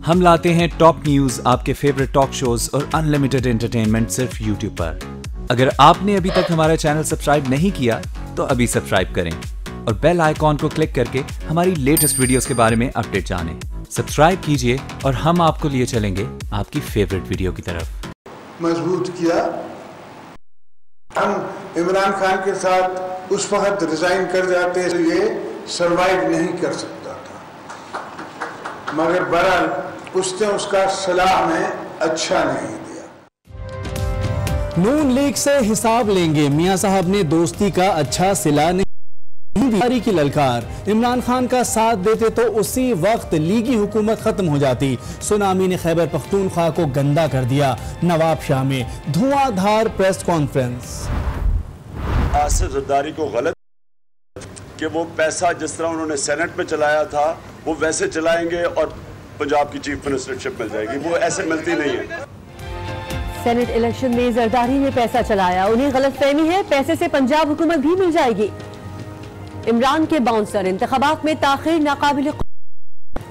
हम लाते हैं top news, आपके फेवरेट टॉक शोज और अनलिमिटेड एंटरटेनमेंट सिर्फ यूट्यूब पर। अगर आपने अभी तक हमारा चैनल सब्सक्राइब नहीं किया तो अभी सब्सक्राइब करें और बेल आइकॉन को क्लिक करके हमारी लेटेस्ट वीडियोस के बारे में अपडेट जानें। सब्सक्राइब कीजिए और हम आपको लिए चलेंगे आपकी फेवरेट वीडियो की तरफ। मजबूत किया। हम इमरान खान के साथ उस वक्त रिजाइन कर जाते तो ये सरवाइव नहीं कर सकता था, मगर बहरहाल उसने उसका सलाह में अच्छा नहीं दिया। नून लीग से हिसाब लेंगे, मियां साहब ने दोस्ती का अच्छा सिला नहीं दी की ललकार। इमरान खान का साथ देते तो उसी वक्त लीगी हुकूमत खत्म हो जाती। सुनामी ने खैबर पख्तूनख्वा को गंदा कर दिया। नवाब शाह में धुआंधार प्रेस कॉन्फ्रेंस। आसिफ जरदारी को गलत कि वो पैसा जिस तरह उन्होंने सेनेट में चलाया था वो वैसे चलाएंगे और पंजाब की चीफ मिनिस्टरशिप मिल जाएगी, वो ऐसे मिलती नहीं है। सेनेट इलेक्शन में जरदारी ने पैसा चलाया, उन्हें गलतफहमी है पैसे से पंजाब हुकूमत भी मिल जाएगी। इमरान के बाउंसर, इंतखाबात में ताखीर नाकाबिल,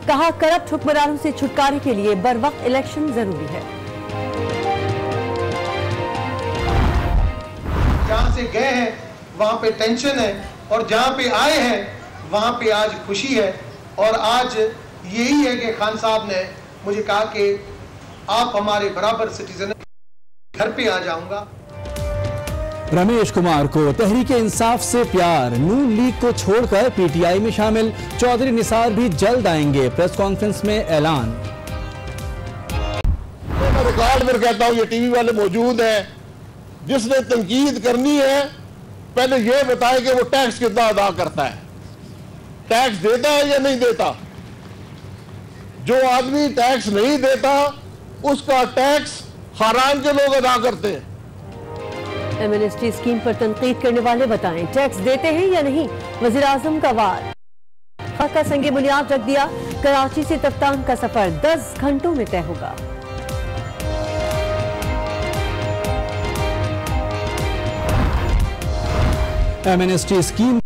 कहा करप्ट हुक्मरानों से छुटकारे के लिए बर वक्त इलेक्शन जरूरी है। जहां से गए हैं वहां पे टेंशन है और जहां पे आए हैं वहां पे आज खुशी है। और आज यही है कि खान साहब ने मुझे कहा कि आप हमारे बराबर सिटीजन, घर पे आ जाऊंगा। रमेश कुमार को तहरीक इंसाफ से प्यार, नून लीग को छोड़कर पीटीआई में शामिल। चौधरी निसार भी जल्द आएंगे, प्रेस कॉन्फ्रेंस में ऐलान। मैं रिकॉर्ड पर कहता हूं, ये टीवी वाले मौजूद हैं, जिसने तनकीद करनी है पहले ये बताए कि वो टैक्स कितना अदा करता है, टैक्स देता है या नहीं देता। जो आदमी टैक्स नहीं देता उसका टैक्स खारान के लोग अदा करते हैं। एमएनएसटी स्कीम पर तनकीद करने वाले बताएं टैक्स देते हैं या नहीं। वजीर आजम का वार, का संगे बुनियाद रख दिया। कराची से तफ्तान का सफर 10 घंटों में तय होगा। एमएनएसटी स्कीम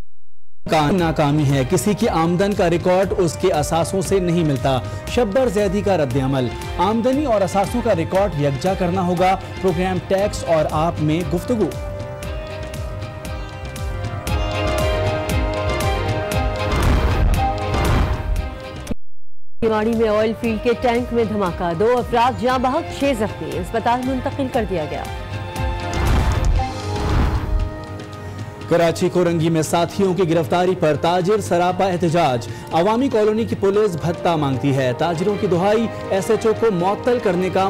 का नाकामी है, किसी की आमदन का रिकॉर्ड उसके असासों से नहीं मिलता। शब्बर जैदी का रद्द अमल, आमदनी और असासों का रिकॉर्ड यकजा करना होगा। प्रोग्राम टैक्स और आप में गुफ्तगू। रेवाड़ी में ऑयल फील्ड के टैंक में धमाका, 2 अफराद जाँ बहक, 6 जख्मी, अस्पताल मुंतकिल कर दिया गया। कराची कोरंगी में साथियों की गिरफ्तारी पर ताजिर सरापा एहतजाज। अवामी कॉलोनी की पुलिस भत्ता मांगती है, ताजिरों की दुहाई एसएचओ को मुअत्तल करने का।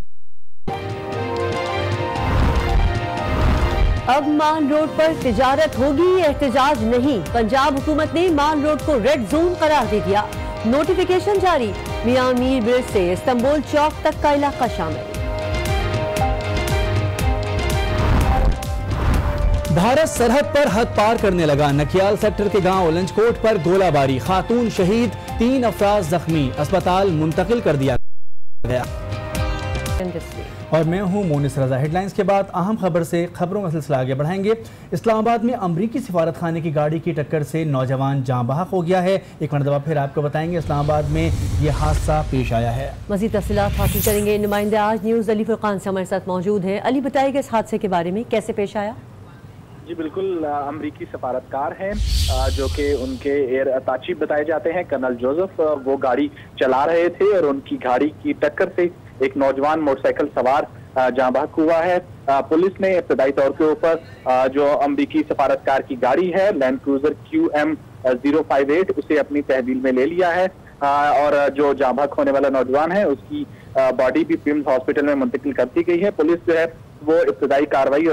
अब माल रोड पर तिजारत होगी, एहतजाज नहीं। पंजाब हुकूमत ने माल रोड को रेड जोन करार दे दिया। नोटिफिकेशन जारी, मियां मीर ब्रिज से इस्तांबुल चौक तक का इलाका शामिल। भारत सरहद पर हद पार करने लगा। नकियाल सेक्टर के गांव लंचकोट पर गोलाबारी, खातून शहीद, 3 अफराद जख्मी, अस्पताल मुंतकिल कर दिया गया। और मैं हूं मोनिस रजा। हेडलाइंस के बाद अहम खबर से खबरों का सिलसिला आगे बढ़ाएंगे। इस्लामाबाद में अमरीकी सिफारत खाने की गाड़ी की टक्कर से नौजवान जाँ बहक हो गया है। एक मरतबा फिर आपको बताएंगे इस्लामाबाद में यह हादसा पेश आया है। मज़ीद तफसीलात हासिल करेंगे। नुमाइंदे आज न्यूज़ अली फुरकान से हमारे साथ मौजूद हैं। अली, बताइएगा इस हादसे के बारे में, कैसे पेश आया? जी बिल्कुल, अमरीकी सफारतकार हैं जो कि उनके एयर अताची बताए जाते हैं, कर्नल जोसेफ, वो गाड़ी चला रहे थे और उनकी गाड़ी की टक्कर से एक नौजवान मोटरसाइकिल सवार जाँ बहक हुआ है। पुलिस ने इब्तदाई तौर के ऊपर जो अमरीकी सफारतकार की गाड़ी है लैंड क्रूजर QM 058 उसे अपनी तहवील में ले लिया है और जो जाँ बहक होने वाला नौजवान है उसकी बॉडी भी पिम्स हॉस्पिटल में मुंतकिल कर दी गई है। पुलिस जो है वो इब्तदाई कार्रवाई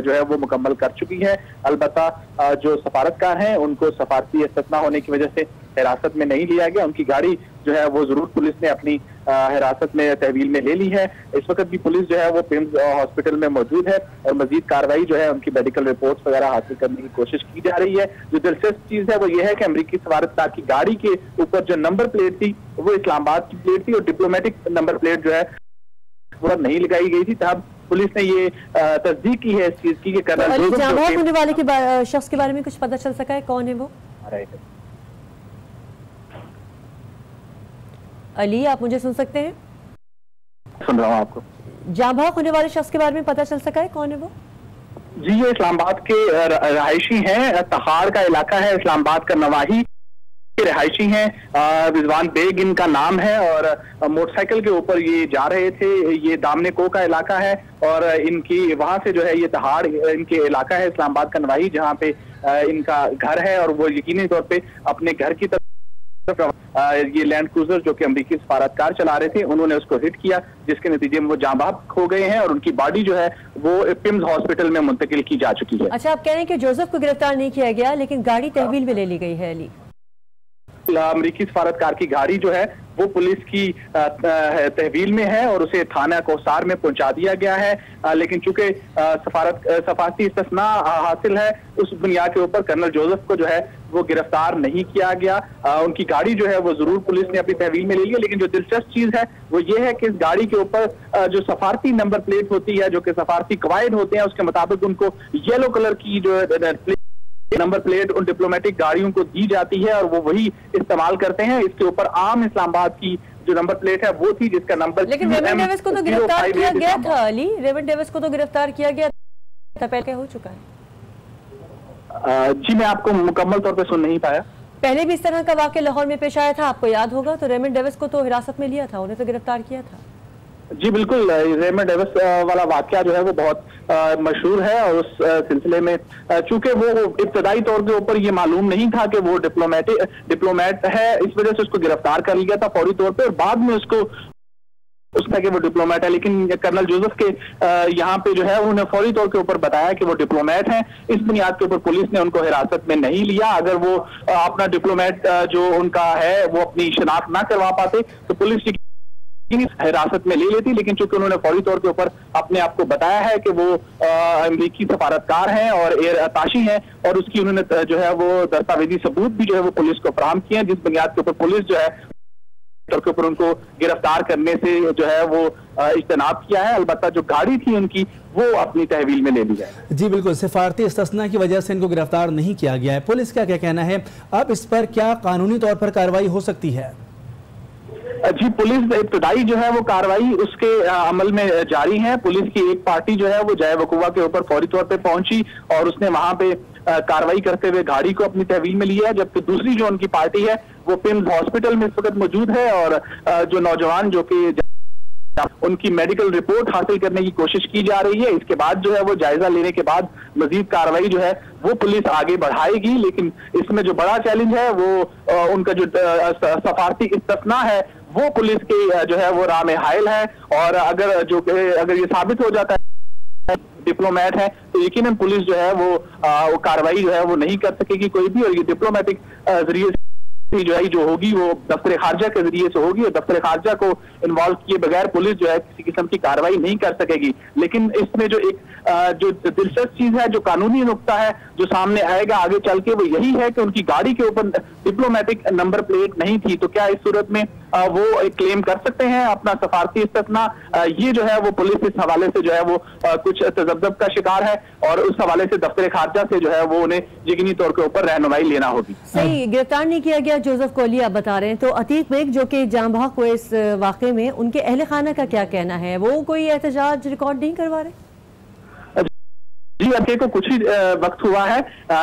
जो है वो मुकम्मल कर चुकी है। अलबत्ता जो सफारतकार हैं उनको सफारती हैसियत न होने की वजह से हिरासत में नहीं लिया गया। उनकी गाड़ी जो है वो जरूर पुलिस ने अपनी हिरासत में तहवील में ले ली है। इस वक्त भी पुलिस जो है वो पिम्स हॉस्पिटल में मौजूद है और मजीद कार्रवाई जो है उनकी मेडिकल रिपोर्ट्स वगैरह हासिल करने की कोशिश की जा रही है। जो दिलचस्प चीज है वो ये है कि अमरीकी सफारतकार की गाड़ी के ऊपर जो नंबर प्लेट थी वो इस्लामाबाद की प्लेट थी और डिप्लोमेटिक नंबर प्लेट जो है वो नहीं लगाई गई थी। तब पुलिस ने ये तस्दीक की है इस चीज की कि होने वाले के शख्स के बारे में कुछ पता चल सका है, कौन है वो? अली, आप मुझे सुन सकते हैं? सुन रहा हूँ आपको। जाँ बहक होने वाले शख्स के बारे में पता चल सका है, कौन है वो? जी, ये इस्लामाबाद के रहायशी हैं, तहाड़ का इलाका है, इस्लामाबाद का नवाही के रहायशी हैं। रिजवान बेग इनका नाम है और मोटरसाइकिल के ऊपर ये जा रहे थे। ये दामने को का इलाका है और इनकी वहां से जो है ये तहाड़ इनके इलाका है, इस्लामाबाद का नवाही, जहाँ पे इनका घर है और वो यकीनी तौर पे अपने घर की तरफ ये लैंड क्रूजर जो कि अमेरिकी सफारतकार चला रहे थे, उन्होंने उसको हिट किया, जिसके नतीजे में वो जाँ बहक हो गए हैं और उनकी बॉडी जो है वो पिम्स हॉस्पिटल में मुंतकिल की जा चुकी है। अच्छा, आप कह रहे हैं कि जोसेफ को गिरफ्तार नहीं किया गया, लेकिन गाड़ी तहवील में ले ली गई है। अली, अमेरिकी सफारतकार की गाड़ी जो है वो पुलिस की तहवील में है और उसे थाना कोसार में पहुंचा दिया गया है, लेकिन चूंकि सफारती इस्तिस्ना हासिल है, उस बुनियाद के ऊपर कर्नल जोसेफ को जो है वो गिरफ्तार नहीं किया गया। उनकी गाड़ी जो है वो जरूर पुलिस ने अपनी तहवील में ले ली है, लेकिन जो दिलचस्प चीज है वो ये है कि इस गाड़ी के ऊपर जो सफारती नंबर प्लेट होती है, जो कि सफारती कवायद होते हैं, उसके मुताबिक उनको येलो कलर की जो नंबर प्लेट उन डिप्लोमेटिक गाड़ियों को दी जाती है और वो वही इस्तेमाल करते हैं। इसके ऊपर आम इस्लामाबाद की जो नंबर प्लेट है वो थी, जिसका नंबर, लेकिन रेमंड डेविस को तो गिरफ्तार किया गया था। अली, रेमंड डेविस को तो गिरफ्तार किया गया था, पहले हो चुका है। जी, मैं आपको मुकम्मल तौर पे सुन नहीं पाया। पहले भी इस तरह का वाकया लाहौर में पेश आया था, आपको याद होगा, तो रेमंड डेविस को तो हिरासत में लिया था, उन्हें तो गिरफ्तार किया था। जी बिल्कुल, रेमंड डेविस वाला वाकया जो है वो बहुत मशहूर है और उस सिलसिले में चूंकि वो इब्तदाई तौर के ऊपर ये मालूम नहीं था कि वो डिप्लोमेट है, इस वजह से उसको गिरफ्तार कर लिया था फौरी तौर पे और बाद में उसका कि वो डिप्लोमेट है। लेकिन कर्नल जोसेफ के यहाँ पे जो है उन्होंने फौरी तौर के ऊपर बताया कि वो डिप्लोमेट हैं। इस बुनियाद के ऊपर पुलिस ने उनको हिरासत में नहीं लिया। अगर वो अपना डिप्लोमेट जो उनका है वो अपनी शनाख्त ना करवा पाते तो पुलिस हिरासत में ले लेती, लेकिन चूंकि उन्होंने फौरी तौर के ऊपर अपने आप को बताया है कि वो अमेरिकी सफारतकार हैं और एयर अताशी हैं और उसकी उन्होंने जो है वो दस्तावेजी सबूत भी जो है वो पुलिस को फराहम किए हैं, जिस बुनियाद के ऊपर पुलिस जो है तौर के ऊपर उनको गिरफ्तार करने से जो है वो इज्तनाब किया है। अलबत्ता जो गाड़ी थी उनकी वो अपनी तहवील में ले ली है। जी बिल्कुल, सिफारती इस्तिस्ना की वजह से इनको गिरफ्तार नहीं किया गया है। पुलिस का क्या कहना है, अब इस पर क्या कानूनी तौर पर कार्रवाई हो सकती है? जी, पुलिस इब्तदाई जो है वो कार्रवाई उसके अमल में जारी है। पुलिस की एक पार्टी जो है वो जय वकुवा के ऊपर फौरी तौर पे पहुंची और उसने वहां पे कार्रवाई करते हुए गाड़ी को अपनी तहवील में लिया, जबकि दूसरी जो उनकी पार्टी है वो पिम्स हॉस्पिटल में इस वक्त मौजूद है और जो नौजवान जो कि उनकी मेडिकल रिपोर्ट हासिल करने की कोशिश की जा रही है। इसके बाद जो है वो जायजा लेने के बाद मजीद कार्रवाई जो है वो पुलिस आगे बढ़ाएगी। लेकिन इसमें जो बड़ा चैलेंज है वो उनका जो सफारती इस्तिस्ना है वो पुलिस के जो है वो राह में हायल है और अगर ये साबित हो जाता है डिप्लोमेट है तो यकीनन पुलिस जो है वो कार्रवाई जो है वो नहीं कर सकेगी कोई भी, और ये डिप्लोमेटिक जरिए जो होगी वो दफ्तर खारजा के जरिए से होगी और दफ्तर खारजा को इन्वॉल्व किए बगैर पुलिस जो है किसी किस्म की कार्रवाई नहीं कर सकेगी। लेकिन इसमें जो एक जो दिलचस्प चीज है, जो कानूनी नुक्ता है जो सामने आएगा आगे चल के, वो यही है कि उनकी गाड़ी के ऊपर डिप्लोमेटिक नंबर प्लेट नहीं थी, तो क्या इस सूरत में वो क्लेम कर सकते हैं अपना सफारती इस्तिस्ना? ये जो है वो पुलिस इस हवाले से जो है वो कुछ तजब्जब का शिकार है और उस हवाले से दफ्तर खारजा से जो है वो उन्हें यकीनी तौर के ऊपर रहनुमाई लेना होगी। सही, गिरफ्तार नहीं किया गया जोसेफ को, अली आप बता रहे हैं, तो अतीक बेग जो कि जाँ बहक हुए इस वाकये में, उनके अहले खाना का क्या कहना है? वो कोई एहतजाज रिकॉर्ड नहीं करवा रहे? जी, अभी को कुछ ही वक्त हुआ है,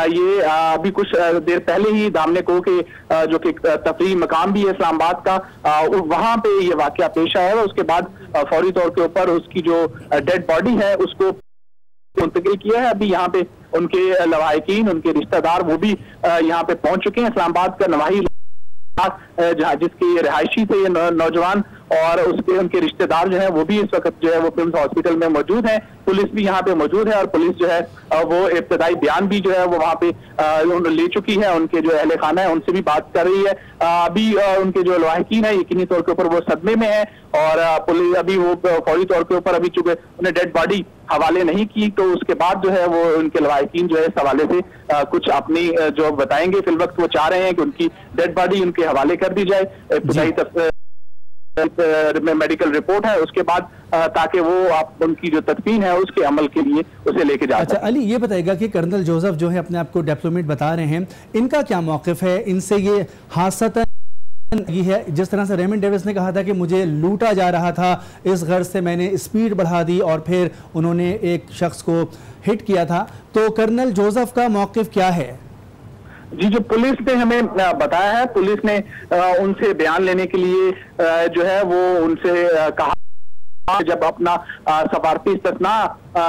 ये अभी कुछ देर पहले ही दामने को के जो कि तफरीह मकाम भी है इस्लामाबाद का, वहां पे ये वाकया पेश आया है। उसके बाद फौरी तौर के ऊपर उसकी जो डेड बॉडी है उसको मुंतकिल किया है। अभी यहाँ पे उनके लवाहिकीन, उनके रिश्तेदार वो भी यहाँ पे पहुंच चुके हैं। इस्लामाबाद का नवाही जिसके रिहायशी थे ये नौजवान और उनके रिश्तेदार जो है वो भी इस वक्त जो है वो पिम्स हॉस्पिटल में मौजूद हैं। पुलिस भी यहाँ पे मौजूद है और पुलिस जो है वो इब्तदाई बयान भी जो है वो वहाँ पे ले चुकी है। उनके जो अहले खाना है उनसे भी बात कर रही है। अभी उनके जो लवाहिकीन है यकीनी तौर के ऊपर वो सदमे में है और पुलिस अभी वो फौरी तौर के ऊपर अभी चूंकि उन्हें डेड बॉडी हवाले नहीं की तो उसके बाद जो है वो उनके लवाहिकीन जो है इस हवाले से कुछ अपनी जो बताएंगे। फिल वक्त वो चाह रहे हैं कि उनकी डेड बॉडी उनके हवाले कर दी जाए, इब्तदाई मेडिकल रिपोर्ट है उसके बाद, ताकि वो आप उनकी जो तदफीन है उसके अमल के लिए उसे लेके जा। अच्छा अली, ये बताएगा कि कर्नल जोसेफ जो है अपने आप को डिप्लोमेट बता रहे हैं, इनका क्या मौक़िफ़ है? इनसे ये हादसा ये है जिस तरह से रेमंड डेविस ने कहा था कि मुझे लूटा जा रहा था, इस गर्ज से मैंने स्पीड बढ़ा दी और फिर उन्होंने एक शख्स को हिट किया था। तो कर्नल जोसेफ का मौक़िफ़ क्या है? जी, जो पुलिस ने हमें बताया है, पुलिस ने उनसे बयान लेने के लिए जो है वो उनसे कहा, जब अपना सफारती इस्तिस्ना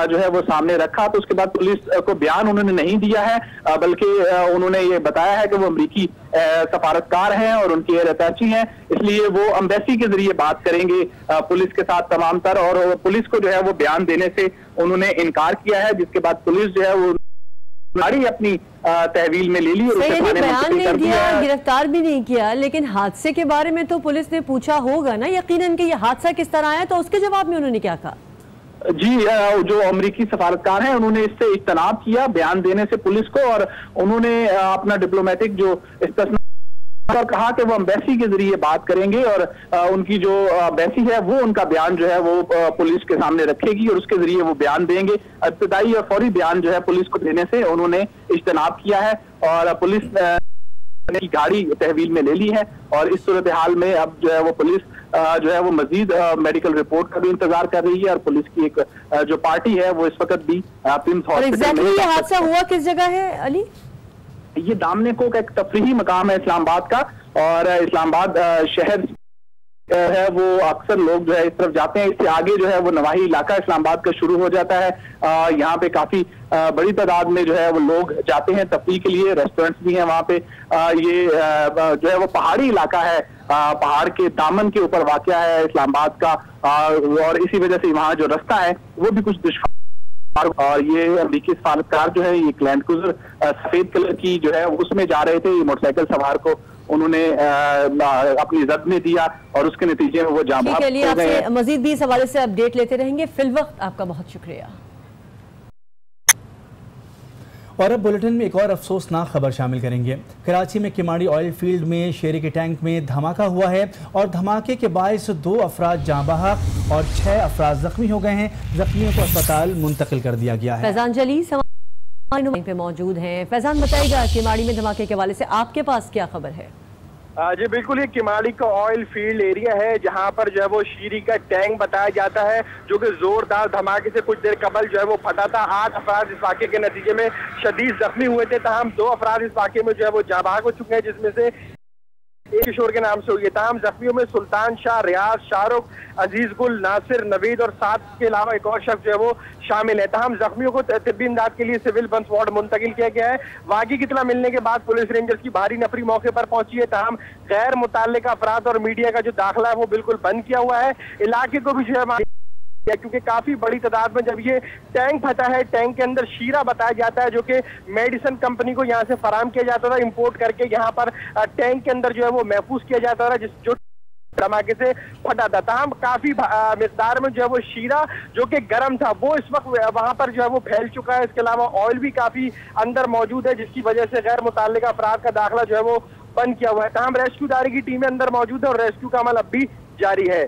जो है वो सामने रखा तो उसके बाद पुलिस को बयान उन्होंने नहीं दिया है, बल्कि उन्होंने ये बताया है कि वो अमरीकी सफारतकार हैं और उनके एयर अटैची हैं, इसलिए वो एम्बेसी के जरिए बात करेंगे पुलिस के साथ तमाम तर। और पुलिस को जो है वो बयान देने से उन्होंने इनकार किया है, जिसके बाद पुलिस जो है वो गाड़ी अपनी तहवील में ले ली और उसे बयान नहीं दिया, गिरफ्तार भी नहीं किया, लेकिन हादसे के बारे में तो पुलिस ने पूछा होगा ना यकीनन कि ये हादसा किस तरह आया, तो उसके जवाब में उन्होंने क्या कहा? जी, जो अमेरिकी सफारतकार हैं उन्होंने इससे इज्तनाब किया बयान देने से पुलिस को, और उन्होंने अपना डिप्लोमेटिक जो इस्तिस्ना और कहा कि वो एम्बेसी के जरिए बात करेंगे और उनकी जो एम्बेसी है वो उनका बयान जो है वो पुलिस के सामने रखेगी और उसके जरिए वो बयान देंगे। इब्तदाई और फौरी बयान जो है पुलिस को देने से उन्होंने इज्तनाब किया है और पुलिस की गाड़ी तहवील में ले ली है। और इस सूरत हाल में अब जो है वो पुलिस जो है वो मजीद मेडिकल रिपोर्ट का भी इंतजार कर रही है और पुलिस की एक जो पार्टी है वो इस वक्त भी पिम्स हॉस्पिटल में। ये हादसा हुआ किस जगह है अली? ये दामनेको का एक तफरीही मकाम है इस्लामाबाद का, और इस्लामाबाद शहर है वो अक्सर लोग जो है इस तरफ जाते हैं, इससे आगे जो है वो नवाही इलाका इस्लामाबाद का शुरू हो जाता है। यहाँ पे काफी बड़ी तादाद में जो है वो लोग जाते हैं तफरीह के लिए, रेस्टोरेंट्स भी हैं वहाँ पे। ये जो है वो पहाड़ी इलाका है, पहाड़ के दामन के ऊपर वाक़या है इस्लामाबाद का, और इसी वजह से वहाँ जो रास्ता है वो भी कुछ दुश्वार। और ये अमरीकी सफारतकार जो है ये लैंड क्रूजर सफेद कलर की जो है उसमें जा रहे थे, ये मोटरसाइकिल सवार को उन्होंने अपनी जद में दिया और उसके नतीजे में वो जाँ बहक हो गए। आपसे मजीद भी इस हवाले से अपडेट लेते रहेंगे। फिलवक्त आपका बहुत शुक्रिया। और अब बुलेटिन में एक और अफसोसनाक खबर शामिल करेंगे। कराची में किमाड़ी ऑयल फील्ड में शेरे के टैंक में धमाका हुआ है और धमाके के बायस 2 अफराद जाँ बहक और 6 अफराद जख्मी हो गए हैं। जख्मियों को अस्पताल मुंतकिल कर दिया गया है। फैजान जली पे मौजूद हैं। फैजान, बताइएगा किमाड़ी में धमाके के हवाले से आपके पास क्या खबर है? जी बिल्कुल, ये किमाड़ी का ऑयल फील्ड एरिया है जहां पर जो है वो शीरी का टैंक बताया जाता है जो कि जोरदार धमाके से कुछ देर कबल जो है वो फटा था। 8 अफराद इस वाक़े के नतीजे में शदीद जख्मी हुए थे, तमाम 2 अफराद इस वाक़े में जो है वो जाँ बहक हो चुके हैं, जिसमें से एक किशोर के नाम से हुई है। तमाम जख्मियों में सुल्तान शाह, रियाज, शाहरुख, अजीज गुल, नासिर, नवीद और 7 के अलावा एक और शख्स जो है वो शामिल है। तमाम जख्मियों को तिब्बी इमदाद के लिए सिविल बंस वार्ड मुंतकिल किया गया है। वाक़े की इत्तला मिलने के बाद पुलिस रेंजर्स की भारी नफरी मौके पर पहुंची है। तमाम गैर मुताल्लिका अफराद और मीडिया का जो दाखिला है वो बिल्कुल बंद किया हुआ है। इलाके को भी जो है क्योंकि काफी बड़ी तादाद में जब ये टैंक फटा है, टैंक के अंदर शीरा बताया जाता है जो कि मेडिसिन कंपनी को यहाँ से फराम किया जाता था, इंपोर्ट करके यहाँ पर टैंक के अंदर जो है वो महफूज किया जाता था, जो धमाके से फटा था। तमाम काफी मिकदार में जो है वो शीरा जो कि गर्म था वो इस वक्त वहां पर जो है वो फैल चुका है। इसके अलावा ऑयल भी काफी अंदर मौजूद है, जिसकी वजह से गैर मुताल्लिका अफराद का दाखिला जो है वो बंद किया हुआ है। तमाम रेस्क्यू दारी की टीमें अंदर मौजूद है और रेस्क्यू का अमल अब भी जारी है।